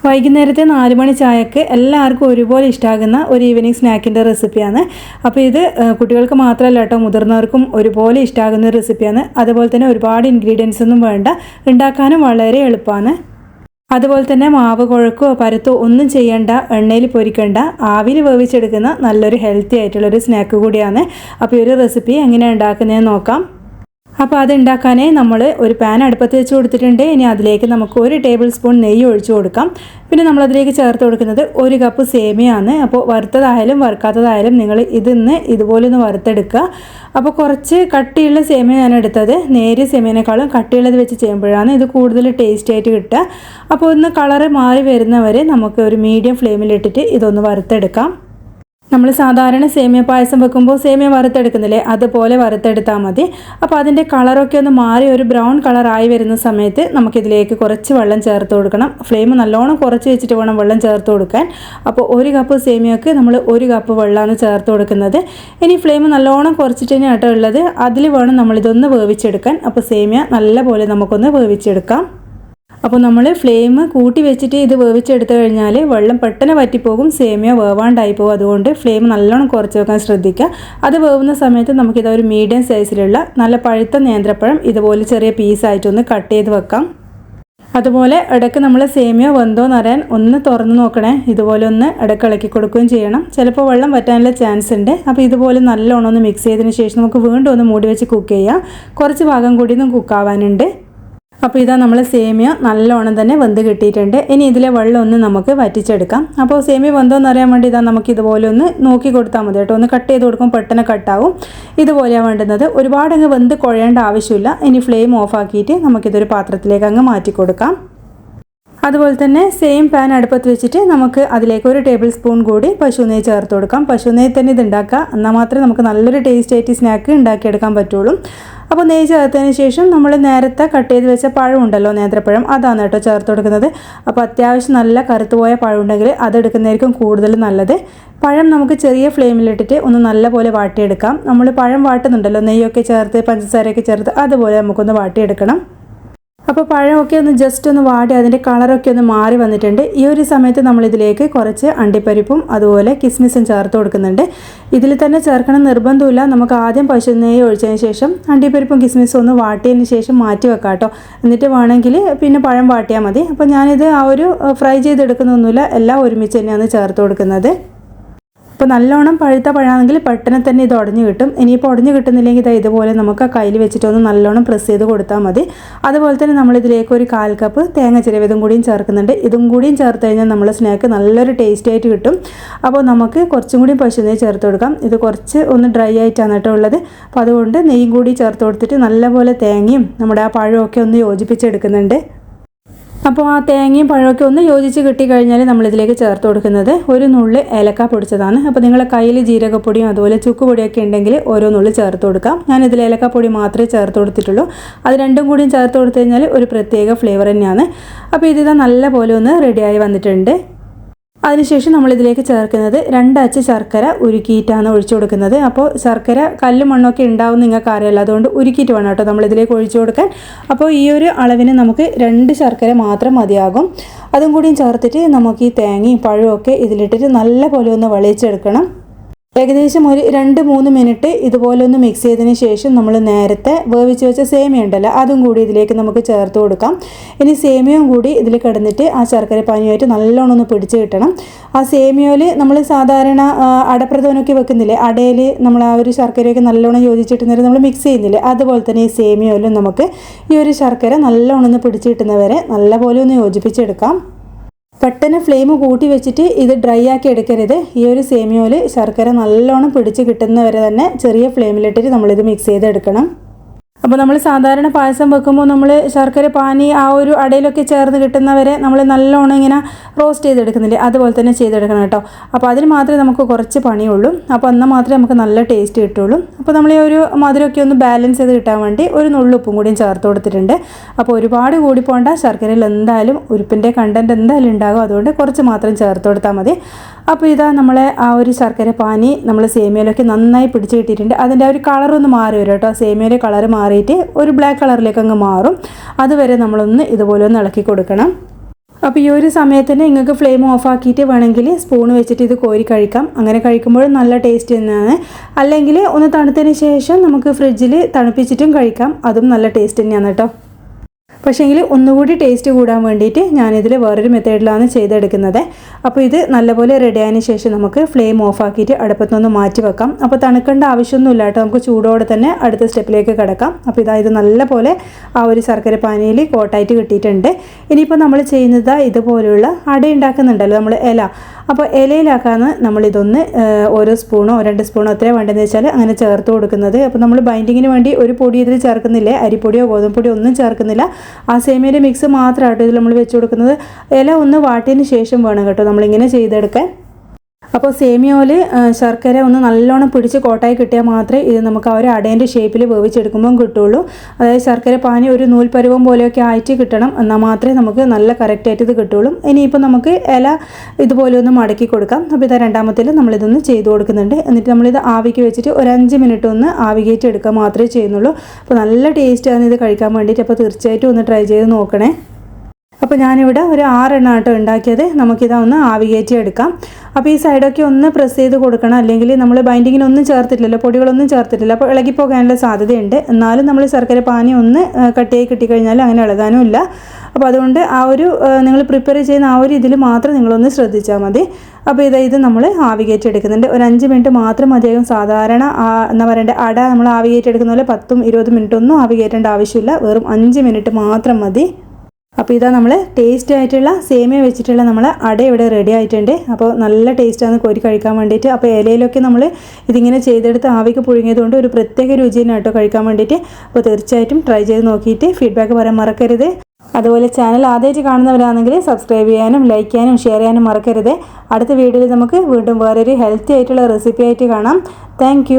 വൈകുന്നേരത്തെ 4 മണി ചായക്ക് എല്ലാവർക്കും ഒരുപോലെ ഇഷ്ടമാകുന്ന ഒരു ഈവനിങ് സ്നാക്കിൻ്റെ റെസിപ്പിയാണ്. അപ്പോൾ ഇത് കുട്ടികൾക്ക് മാത്രമല്ല കേട്ടോ, മുതിർന്നവർക്കും ഒരുപോലെ ഇഷ്ടമാകുന്ന ഒരു റെസിപ്പിയാണ്. അതുപോലെ തന്നെ ഒരുപാട് ഇൻഗ്രീഡിയൻസ് ഒന്നും വേണ്ട, ഉണ്ടാക്കാനും വളരെ എളുപ്പമാണ്. അതുപോലെ തന്നെ മാവ് കുഴക്കോ പരത്തോ ഒന്നും ചെയ്യേണ്ട, എണ്ണയിൽ പൊരിക്കേണ്ട, ആവിയിൽ വേവിച്ചെടുക്കുന്ന നല്ലൊരു ഹെൽത്തി ആയിട്ടുള്ളൊരു സ്നാക്ക് കൂടിയാണ്. അപ്പോൾ ഈ ഒരു റെസിപ്പി എങ്ങനെയാണ് ഉണ്ടാക്കുന്നതെന്ന് നോക്കാം. അപ്പോൾ അത് ഉണ്ടാക്കാനേ നമ്മൾ ഒരു പാൻ അടുപ്പത്ത് വെച്ച് കൊടുത്തിട്ടുണ്ട്. ഇനി അതിലേക്ക് നമുക്ക് 1 ടേബിൾ സ്പൂൺ നെയ്യ് ഒഴിച്ചു കൊടുക്കാം. പിന്നെ നമ്മളതിലേക്ക് ചേർത്ത് കൊടുക്കുന്നത് 1 കപ്പ് സേമിയയാണ്. അപ്പോൾ വറുത്തതായാലും വറുക്കാത്തതായാലും നിങ്ങൾ ഇതുപോലെ ഒന്ന് വറുത്തെടുക്കുക. അപ്പോൾ കുറച്ച് കട്ടിയുള്ള സേമിയ ഞാൻ എടുത്തത്. നേരിയ സേമിയനേക്കാളും കട്ടിയുള്ളത് വെച്ച് ചെയ്യുമ്പോഴാണ് ഇത് കൂടുതൽ ടേസ്റ്റി ആയിട്ട് കിട്ടുക. അപ്പോൾ ഒന്ന് കളറ് മാറി വരുന്നവരെ നമുക്ക് ഒരു മീഡിയം ഫ്ലെയിമിലിട്ടിട്ട് ഇതൊന്ന് വറുത്തെടുക്കാം. നമ്മൾ സാധാരണ സേമിയ പായസം വെക്കുമ്പോൾ സേമിയ വറുത്തെടുക്കുന്നില്ലേ, അതുപോലെ വറുത്തെടുത്താൽ മതി. അപ്പോൾ അതിൻ്റെ കളറൊക്കെ ഒന്ന് മാറി ഒരു ബ്രൗൺ കളറായി വരുന്ന സമയത്ത് നമുക്കിതിലേക്ക് കുറച്ച് വെള്ളം ചേർത്ത് കൊടുക്കണം. ഫ്ലെയിം നല്ലോണം കുറച്ച് വെച്ചിട്ട് വേണം വെള്ളം ചേർത്ത് കൊടുക്കാൻ. അപ്പോൾ 1 കപ്പ് സേമിയക്ക് നമ്മൾ 1 കപ്പ് വെള്ളമാണ് ചേർത്ത് കൊടുക്കുന്നത്. ഇനി ഫ്ലെയിം നല്ലോണം കുറച്ചിട്ട് തന്നെയാട്ടോ ഉള്ളത്. അതിൽ വേണം നമ്മളിതൊന്ന് വേവിച്ചെടുക്കാൻ. അപ്പോൾ സേമിയ നല്ലപോലെ നമുക്കൊന്ന് വേവിച്ചെടുക്കാം. അപ്പോൾ നമ്മൾ ഫ്ലെയിം കൂട്ടി വെച്ചിട്ട് ഇത് വേവിച്ചെടുത്തു കഴിഞ്ഞാൽ വെള്ളം പെട്ടെന്ന് വറ്റിപ്പോകും, സേമിയ വേവാണ്ടായി പോകും. അതുകൊണ്ട് ഫ്ലെയിം നല്ലോണം കുറച്ച് വെക്കാൻ ശ്രദ്ധിക്കുക. അത് വേവുന്ന സമയത്ത് നമുക്കിത് ഒരു മീഡിയം സൈസിലുള്ള നല്ല പഴുത്ത നേന്ത്രപ്പഴം ഇതുപോലെ ചെറിയ പീസായിട്ടൊന്ന് കട്ട് ചെയ്ത് വെക്കാം. അതുപോലെ ഇടയ്ക്ക് നമ്മൾ സേമിയ വെന്തോന്ന് അറിയാൻ ഒന്ന് തുറന്ന് നോക്കണേ. ഇതുപോലെ ഒന്ന് ഇടയ്ക്ക് ഇളക്കി കൊടുക്കുകയും ചെയ്യണം. ചിലപ്പോൾ വെള്ളം വറ്റാനുള്ള ചാൻസ് ഉണ്ട്. അപ്പോൾ ഇതുപോലെ നല്ലോണം ഒന്ന് മിക്സ് ചെയ്തതിന് ശേഷം നമുക്ക് വീണ്ടും ഒന്ന് മൂടി വെച്ച് കുക്ക് ചെയ്യാം. കുറച്ച് ഭാഗം കൂടി ഒന്ന് കുക്കാവാനുണ്ട്. അപ്പോൾ ഇതാ നമ്മൾ സേമിയ നല്ലോണം തന്നെ വെന്ത് കിട്ടിയിട്ടുണ്ട്. ഇനി ഇതിലെ വെള്ളം ഒന്ന് നമുക്ക് വറ്റിച്ചെടുക്കാം. അപ്പോൾ സേമിയ വെന്തോന്ന് അറിയാൻ വേണ്ടി ഇതാ നമുക്ക് ഇതുപോലെ ഒന്ന് നോക്കി കൊടുത്താൽ മതി കേട്ടോ. ഒന്ന് കട്ട് ചെയ്ത് കൊടുക്കുമ്പോൾ പെട്ടെന്ന് കട്ടാവും. ഇതുപോലെയാണ് വേണ്ടുന്നത്. ഒരുപാട് അങ്ങ് വെന്ത് കുഴയേണ്ട ആവശ്യമില്ല. ഇനി ഫ്ലെയിം ഓഫാക്കിയിട്ട് നമുക്കിതൊരു പാത്രത്തിലേക്ക് അങ്ങ് മാറ്റി കൊടുക്കാം. അതുപോലെ തന്നെ സെയിം പാൻ അടുപ്പത്ത് വെച്ചിട്ട് നമുക്ക് അതിലേക്ക് 1 ടേബിൾ സ്പൂൺ കൂടി പശു നെയ്യ് ചേർത്ത് കൊടുക്കാം. പശു നെയ്യ് തന്നെ ഇത് ഉണ്ടാക്കുക, എന്നാൽ മാത്രമേ നമുക്ക് നല്ലൊരു ടേസ്റ്റ് ആയിട്ട് സ്നാക്ക് ഉണ്ടാക്കിയെടുക്കാൻ പറ്റുള്ളൂ. അപ്പോൾ നെയ്യ് ചേർത്തതിന് ശേഷം നമ്മൾ നേരത്തെ കട്ട് ചെയ്ത് വെച്ച പഴം ഉണ്ടല്ലോ, നേന്ത്രപ്പഴം, അതാണ് കേട്ടോ ചേർത്ത് കൊടുക്കുന്നത്. അപ്പോൾ അത്യാവശ്യം നല്ല കറുത്തുപോയ പഴം ഉണ്ടെങ്കിൽ അതെടുക്കുന്നതായിരിക്കും കൂടുതൽ നല്ലത്. പഴം നമുക്ക് ചെറിയ ഫ്ലെയിമിലിട്ടിട്ട് ഒന്ന് നല്ലപോലെ വാട്ടിയെടുക്കാം. നമ്മൾ പഴം വാട്ടുന്നുണ്ടല്ലോ, നെയ്യൊക്കെ ചേർത്ത് പഞ്ചസാരയൊക്കെ ചേർത്ത്, അതുപോലെ നമുക്കൊന്ന് വാട്ടിയെടുക്കണം. അപ്പോൾ പഴമൊക്കെ ഒന്ന് ജസ്റ്റ് ഒന്ന് വാടി അതിൻ്റെ കളറൊക്കെ ഒന്ന് മാറി വന്നിട്ടുണ്ട്. ഈ ഒരു സമയത്ത് നമ്മളിതിലേക്ക് കുറച്ച് അണ്ടിപ്പരിപ്പും അതുപോലെ കിസ്മിസും ചേർത്ത് കൊടുക്കുന്നുണ്ട്. ഇതിൽ തന്നെ ചേർക്കണം നിർബന്ധമില്ല. നമുക്ക് ആദ്യം പശു നെയ്യ് ഒഴിച്ചതിന് ശേഷം അണ്ടിപ്പരിപ്പും കിസ്മിസും ഒന്ന് വാട്ടിയതിന് ശേഷം മാറ്റി വെക്കാം കേട്ടോ. എന്നിട്ട് വേണമെങ്കിൽ പിന്നെ പഴം വാട്ടിയാൽ മതി. അപ്പോൾ ഞാനിത് ഫ്രൈ ചെയ്തെടുക്കുന്നൊന്നുമില്ല, എല്ലാം ഒരുമിച്ച് തന്നെയാണ് ചേർത്ത് കൊടുക്കുന്നത്. അപ്പോൾ നല്ലോണം പഴുത്ത പഴമാണെങ്കിൽ പെട്ടെന്ന് തന്നെ ഇത് ഉടഞ്ഞ് കിട്ടും. ഇനിയിപ്പോൾ ഉടഞ്ഞ് കിട്ടുന്നില്ലെങ്കിൽ ഇതുപോലെ നമുക്ക് കയ്യിൽ വെച്ചിട്ടൊന്ന് നല്ലോണം പ്രസ് ചെയ്ത് കൊടുത്താൽ മതി. അതുപോലെ തന്നെ നമ്മളിതിലേക്ക് 1/4 കപ്പ് തേങ്ങ ചിരവിയതും കൂടിയും ചേർക്കുന്നുണ്ട്. ഇതും കൂടിയും ചേർത്ത് കഴിഞ്ഞാൽ നമ്മൾ സ്നാക്ക് നല്ലൊരു ടേസ്റ്റ് ആയിട്ട് കിട്ടും. അപ്പോൾ നമുക്ക് കുറച്ചും കൂടി പശു നെയ്യ് ചേർത്ത് കൊടുക്കാം. ഇത് കുറച്ച് ഒന്ന് ഡ്രൈ ആയിട്ടാണ് കേട്ടോ ഉള്ളത്. അപ്പോൾ അതുകൊണ്ട് നെയ്യും കൂടി ചേർത്ത് കൊടുത്തിട്ട് നല്ലപോലെ തേങ്ങയും നമ്മുടെ ആ പഴമൊക്കെ ഒന്ന് യോജിപ്പിച്ചെടുക്കുന്നുണ്ട്. അപ്പോൾ ആ തേങ്ങയും പഴമൊക്കെ ഒന്ന് യോജിച്ച് കിട്ടിക്കഴിഞ്ഞാൽ നമ്മളിതിലേക്ക് ചേർത്ത് കൊടുക്കുന്നത് 1 നുള്ളി ഏലക്ക പൊടിച്ചതാണ്. അപ്പോൾ നിങ്ങളുടെ കയ്യിൽ ജീരകപ്പൊടിയും അതുപോലെ ചുക്കുപൊടിയൊക്കെ ഉണ്ടെങ്കിൽ ഓരോ നുള്ളി ചേർത്ത് കൊടുക്കാം. ഞാനിതിൽ ഏലക്കപ്പൊടി മാത്രമേ ചേർത്ത് കൊടുത്തിട്ടുള്ളൂ. അത് രണ്ടും കൂടിയും ചേർത്ത് കൊടുത്തു കഴിഞ്ഞാൽ ഒരു പ്രത്യേക ഫ്ലേവർ തന്നെയാണ്. അപ്പോൾ ഇതിതാ നല്ല പോലെ ഒന്ന് റെഡിയായി വന്നിട്ടുണ്ട്. അതിനുശേഷം നമ്മളിതിലേക്ക് ചേർക്കുന്നത് 2 അച്ച് ശർക്കര ഉരുക്കിയിട്ടാണ് ഒഴിച്ചു കൊടുക്കുന്നത്. അപ്പോൾ ശർക്കര കല്ലും മണ്ണൊക്കെ ഉണ്ടാവും നിങ്ങൾക്ക് അറിയാമല്ലോ, അതുകൊണ്ട് ഉരുക്കിയിട്ട് വേണം കേട്ടോ നമ്മളിതിലേക്ക് ഒഴിച്ചു കൊടുക്കാൻ. അപ്പോൾ ഈ ഒരു അളവിന് നമുക്ക് 2 ശർക്കര മാത്രം മതിയാകും. അതും കൂടിയും ചേർത്തിട്ട് നമുക്ക് ഈ തേങ്ങയും പഴമൊക്കെ ഇതിലിട്ടിട്ട് നല്ല പോലെ ഒന്ന് വെളിയിച്ചെടുക്കണം. ഏകദേശം ഒരു 2-3 മിനിറ്റ് ഇതുപോലെ ഒന്ന് മിക്സ് ചെയ്തതിന് ശേഷം നമ്മൾ നേരത്തെ വേവിച്ച് വെച്ച സേമിയ ഉണ്ടല്ലോ, അതും കൂടി ഇതിലേക്ക് നമുക്ക് ചേർത്ത് കൊടുക്കാം. ഇനി സേമിയയും കൂടി ഇതിൽ കിടന്നിട്ട് ആ ശർക്കര പാനിയുമായിട്ട് നല്ലോണം ഒന്ന് പിടിച്ച് കിട്ടണം. ആ സേമിയയിൽ നമ്മൾ സാധാരണ അടപ്രഥമനൊക്കെ വെക്കുന്നില്ലേ, അടയിൽ നമ്മൾ ആ ഒരു ശർക്കരയൊക്കെ നല്ലോണം യോജിച്ചിട്ട് നേരം നമ്മൾ മിക്സ് ചെയ്യുന്നില്ലേ, അതുപോലെ തന്നെ ഈ സേമിയയിലും നമുക്ക് ഈ ഒരു ശർക്കര നല്ലോണം ഒന്ന് പിടിച്ച് കിട്ടുന്നവരെ നല്ലപോലെ ഒന്ന് യോജിപ്പിച്ചെടുക്കാം. പെട്ടെന്ന് ഫ്ലെയിം കൂട്ടി വെച്ചിട്ട് ഇത് ഡ്രൈ ആക്കി എടുക്കരുത്. ഈ ഒരു സേമിയയിൽ ശർക്കര നല്ലോണം പിടിച്ച് കിട്ടുന്നവരെ തന്നെ ചെറിയ ഫ്ലെയിമിലിട്ടിട്ട് നമ്മളിത് മിക്സ് ചെയ്തെടുക്കണം. അപ്പോൾ നമ്മൾ സാധാരണ പായസം വെക്കുമ്പോൾ നമ്മൾ ശർക്കര പാനി ആ ഒരു അടയിലൊക്കെ ചേർന്ന് കിട്ടുന്നവരെ നമ്മൾ നല്ലോണം ഇങ്ങനെ റോസ്റ്റ് ചെയ്തെടുക്കുന്നില്ലേ, അതുപോലെ തന്നെ ചെയ്തെടുക്കണം കേട്ടോ. അപ്പോൾ അതിന് മാത്രമേ നമുക്ക് കുറച്ച് പണിയുള്ളൂ. അപ്പോൾ എന്നാൽ മാത്രമേ നമുക്ക് നല്ല ടേസ്റ്റ് കിട്ടുള്ളൂ. അപ്പോൾ നമ്മൾ ഈ ഒരു മധുരമൊക്കെ ഒന്ന് ബാലൻസ് ചെയ്ത് കിട്ടാൻ വേണ്ടി 1 നുള്ളുപ്പും കൂടിയും ചേർത്ത് കൊടുത്തിട്ടുണ്ട്. അപ്പോൾ ഒരുപാട് കൂടി പോകേണ്ട, ശർക്കരയിൽ എന്തായാലും ഉരുപ്പിൻ്റെ കണ്ടൻറ്റ് എന്തായാലും ഉണ്ടാകും, അതുകൊണ്ട് കുറച്ച് മാത്രം ചേർത്ത് കൊടുത്താൽ മതി. അപ്പോൾ ഇതാ നമ്മളെ ആ ഒരു ശർക്കര പാനി നമ്മൾ സേമിയയിലൊക്കെ നന്നായി പിടിച്ച് കിട്ടിയിട്ടുണ്ട്. അതിൻ്റെ ആ ഒരു കളറൊന്ന് മാറി വരും കേട്ടോ. സേമിയയിലെ കളർ മാറിയിട്ട് ഒരു ബ്ലാക്ക് കളറിലേക്ക് അങ്ങ് മാറും. അതുവരെ നമ്മളൊന്ന് ഇതുപോലെ ഒന്ന് ഇളക്കി കൊടുക്കണം. അപ്പോൾ ഈ ഒരു സമയത്തിന് നിങ്ങൾക്ക് ഫ്ലെയിം ഓഫാക്കിയിട്ട് വേണമെങ്കിൽ സ്പൂൺ വെച്ചിട്ട് ഇത് കോരി കഴിക്കാം. അങ്ങനെ കഴിക്കുമ്പോഴും നല്ല ടേസ്റ്റ് തന്നെയാണ്. അല്ലെങ്കിൽ ഒന്ന് തണുത്തതിന് ശേഷം നമുക്ക് ഫ്രിഡ്ജിൽ തണുപ്പിച്ചിട്ടും കഴിക്കാം, അതും നല്ല ടേസ്റ്റ് തന്നെയാണ് കേട്ടോ. പക്ഷേങ്കിൽ ഒന്നുകൂടി ടേസ്റ്റ് കൂടാൻ വേണ്ടിയിട്ട് ഞാനിതിൽ വേറൊരു മെത്തേഡിലാണ് ചെയ്തെടുക്കുന്നത്. അപ്പോൾ ഇത് നല്ലപോലെ റെഡി ആയതിനു ശേഷം നമുക്ക് ഫ്ലെയിം ഓഫാക്കിയിട്ട് അടുപ്പത്തൊന്ന് മാറ്റി വെക്കാം. അപ്പോൾ തണുക്കേണ്ട ആവശ്യമൊന്നുമില്ല കേട്ടോ, നമുക്ക് ചൂടോടെ തന്നെ അടുത്ത സ്റ്റെപ്പിലേക്ക് കിടക്കാം. അപ്പോൾ ഇത് നല്ലപോലെ ആ ഒരു ശർക്കര പാനിയിൽ കോട്ടായിട്ട് കിട്ടിയിട്ടുണ്ട്. ഇനിയിപ്പോൾ നമ്മൾ ചെയ്യുന്നത് ഇതുപോലെയുള്ള അട ഉണ്ടാക്കുന്നുണ്ടല്ലോ നമ്മൾ ഇല, അപ്പോൾ ഇലയിലാക്കാണ് നമ്മളിതൊന്ന് ഓരോ സ്പൂണോ 2 സ്പൂണോ എത്രയാണ് വേണ്ടതെന്ന് വെച്ചാൽ അങ്ങനെ ചേർത്ത് കൊടുക്കുന്നത്. അപ്പോൾ നമ്മൾ ബൈൻഡിങ്ങിന് വേണ്ടി ഒരു പൊടി ഇതിൽ ചേർക്കുന്നില്ലേ, അരിപ്പൊടിയോ ഗോതമ്പ് പൊടിയോ ഒന്നും ചേർക്കുന്നില്ല. ആ സേമിയയുടെ മിക്സ് മാത്രമായിട്ട് ഇതിൽ നമ്മൾ വെച്ച് കൊടുക്കുന്നത്. ഇല ഒന്ന് വാട്ടിയതിന് ശേഷം വേണം കേട്ടോ നമ്മളിങ്ങനെ ചെയ്തെടുക്കാൻ. അപ്പോൾ സേമിയയിൽ ശർക്കര ഒന്ന് നല്ലോണം പിടിച്ച് കോട്ടായി കിട്ടിയാൽ മാത്രമേ ഇത് നമുക്ക് ആ ഒരു അടേൻ്റെ ഷേപ്പിൽ വേവിച്ചെടുക്കുമ്പം കിട്ടുള്ളൂ. അതായത് ശർക്കര പാനി ഒരു നൂൽപ്പരുവം പോലെയൊക്കെ ആയിട്ട് കിട്ടണം, എന്നാൽ മാത്രമേ നമുക്ക് നല്ല കറക്റ്റായിട്ട് ഇത് കിട്ടുള്ളൂ. ഇനിയിപ്പോൾ നമുക്ക് ഇല ഇതുപോലെ ഒന്ന് മടക്കി കൊടുക്കാം. അപ്പോൾ രണ്ടാമത്തിൽ നമ്മളിതൊന്ന് ചെയ്ത് കൊടുക്കുന്നുണ്ട്. എന്നിട്ട് നമ്മളിത് ആവിക്ക് വെച്ചിട്ട് ഒരു 5 മിനിറ്റ് ഒന്ന് ആവി കയറ്റി എടുക്കുക മാത്രമേ ചെയ്യുന്നുള്ളൂ. അപ്പോൾ നല്ല ടേസ്റ്റാണ് ഇത് കഴിക്കാൻ വേണ്ടിയിട്ട്. അപ്പോൾ തീർച്ചയായിട്ടും ഒന്ന് ട്രൈ ചെയ്ത് നോക്കണേ. അപ്പോൾ ഞാനിവിടെ ഒരു 6 എണ്ണമായിട്ട് ഉണ്ടാക്കിയത്. നമുക്കിതാ ഒന്ന് ആവി കയറ്റി എടുക്കാം. അപ്പോൾ ഈ സൈഡൊക്കെ ഒന്ന് പ്രസ് ചെയ്ത് കൊടുക്കണം, അല്ലെങ്കിൽ നമ്മൾ ബൈൻഡിങ്ങിനൊന്നും ചേർത്തിട്ടില്ലല്ലോ, പൊടികളൊന്നും ചേർത്തിട്ടില്ല, അപ്പോൾ ഇളകിപ്പോകാനുള്ള സാധ്യതയുണ്ട്. എന്നാലും നമ്മൾ ശർക്കര പാനി ഒന്ന് കട്ടിയായി കിട്ടിക്കഴിഞ്ഞാൽ അങ്ങനെ ഇളകാനും ഇല്ല. അപ്പോൾ അതുകൊണ്ട് ആ ഒരു നിങ്ങൾ പ്രിപ്പയർ ചെയ്യുന്ന ആ ഒരു ഇതിൽ മാത്രം നിങ്ങളൊന്ന് ശ്രദ്ധിച്ചാൽ മതി. അപ്പോൾ ഇത് നമ്മൾ ആവി കയറ്റി എടുക്കുന്നുണ്ട്. ഒരു 5 മിനിറ്റ് മാത്രം മതിയാകും. സാധാരണ എന്താ പറയണ്ടേ അട നമ്മൾ ആവി കയറ്റി എടുക്കുന്ന പോലെ 10-20 മിനിറ്റ് ഒന്നും ആവി കയറ്റേണ്ട ആവശ്യമില്ല, വെറും 5 മിനിറ്റ് മാത്രം മതി. അപ്പോൾ നമ്മൾ ടേസ്റ്റ് ആയിട്ടുള്ള സേമിയ വെച്ചിട്ടുള്ള നമ്മളെ അട ഇവിടെ റെഡി ആയിട്ടുണ്ട്. അപ്പോൾ നല്ല ടേസ്റ്റാണ് കോരി കഴിക്കാൻ വേണ്ടിയിട്ട്. അപ്പോൾ ഇലയിലൊക്കെ നമ്മൾ ഇതിങ്ങനെ ചെയ്തെടുത്ത് ആവിക്ക് പുഴുങ്ങിയതുകൊണ്ട് ഒരു പ്രത്യേക രുചി തന്നെ കേട്ടോ കഴിക്കാൻ വേണ്ടിയിട്ട്. അപ്പോൾ തീർച്ചയായിട്ടും ട്രൈ ചെയ്ത് നോക്കിയിട്ട് ഫീഡ്ബാക്ക് പറയാൻ മറക്കരുത്. അതുപോലെ ചാനൽ ആദ്യമായിട്ട് കാണുന്നവരാണെങ്കിൽ സബ്സ്ക്രൈബ് ചെയ്യാനും ലൈക്ക് ചെയ്യാനും ഷെയർ ചെയ്യാനും മറക്കരുത്. അടുത്ത വീഡിയോയിൽ നമുക്ക് വീണ്ടും വേറൊരു ഹെൽത്തി ആയിട്ടുള്ള റെസിപ്പി ആയിട്ട് കാണാം. താങ്ക്